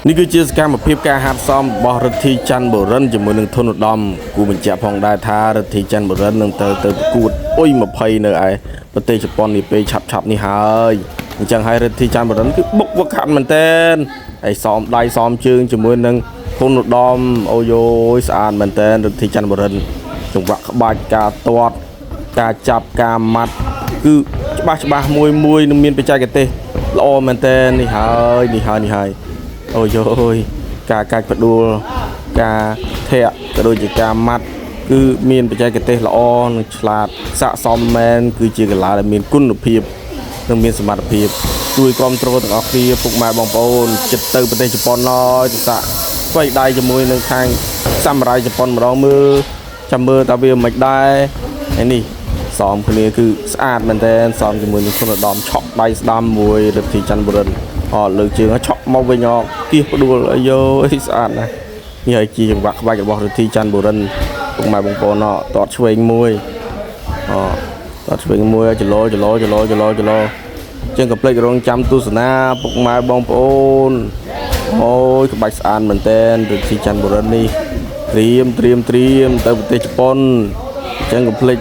นี่คือเชื่อการมาเพียบการหัดซ้อมบอรทีจันโบรันจมูกหนึ่งทนดอมกูเป็นเจ้าพองได้ท่ารทีจันโบรันหนึ่งเตอกูดโอ้ยมาเพย์เนอไอประเทศญี่ปุ่นนี่ไปฉับนี่หายจังให้รทีจันโบรันคือบุกวักขันมันเต้นไอซ้อมได้ซ้อมจึงจมูกหนึ่งทนดอมโอโยสะอาดมันเต้นรทีจันโบรันจังหวะบาดกาตัวกาจับกามัดคือฉบับมวยนึงมีนไปใจกันเตะละอมันเต้นนี่หายโอ้ยการกระดูกาเทะกระดูจิกามัดคือมีนปัจจัยกระเตะละอ่อนฉลาดสะสมแมนคือจีกลาและมีนกุนเพียบต้องมีสมรรถเพียบด้วยความตรงต่อคดีปลุกมาบองปอนจิตเตอร์ประเทศญี่ปุ่นน้อยจะสะไฟได้จมูกหนึ่งข้างซ้ำไรญี่ปุ่นมาลองมือจำมือตาเบียไม่ได้ไอ้นี่ซ้อมคนนี้คือสะอาดมันแต่ซ้อมจมูกหนึ่งคนละดอมช็อกได้ดำมวยเด็กที่จันบุรีเลือกชื่อเขาช็อกมาไปยอกกี่ดูเลยโย่สะอาดนะนี่ไอ้จีจังหวะใบกับบอกที่จันบุรีตรงมาบงปอนตอดช่วยมวยตอดช่วยมวยจะโลจึงกับเพลงร้องจำตุสนาปกมาบองปอนโอ้ยกับใบสะอาดเหมือนเต้นที่จันบุรีนี่เตรียมเติมเตะญี่ปุ่นจึงกับเพลง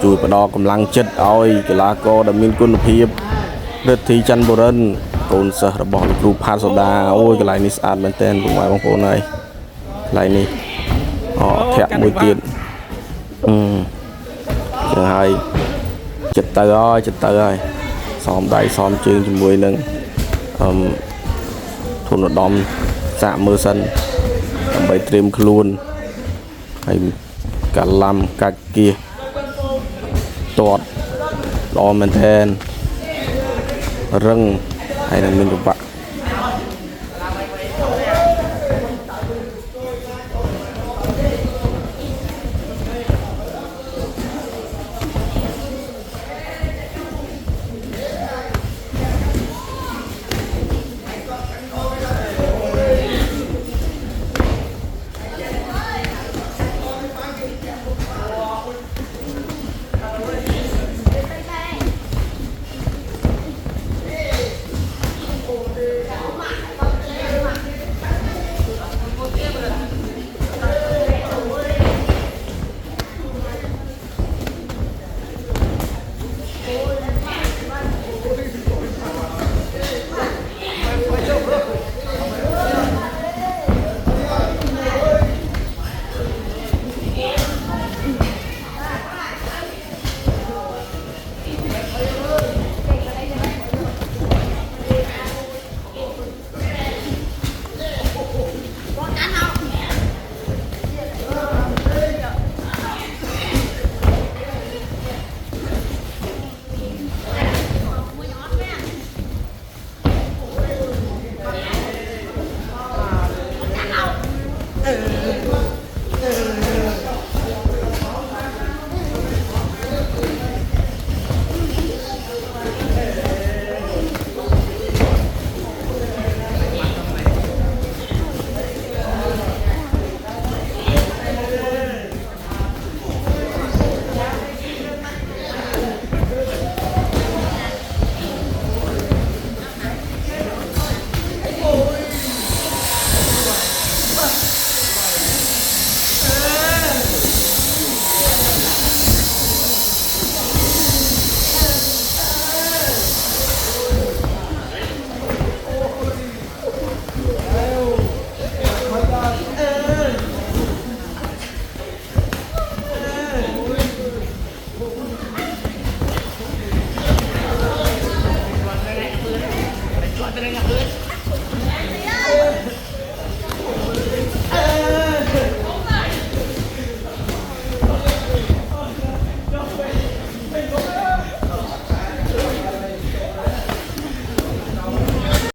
จุยประดอกำลังจัดเอากีฬาโกดมินกุนเพียบเด็ดที่จันบุรีโอนสระบอลครูพาสดาโอ้ยกลายนี่สะอาดเหมือนเต้นบุกมาบางโพนเลยกลายนี่แทะมวยเตียนยังไงจัดเตยซ้อมได้ซ้อมจึงจมวยหนึ่งทุนดอมสะมือสันใบเตรียมคลูนให้กะลำกะเกียตอดรอเหมือนเต้นเรื่องให้นั่นเป็นตัวปะ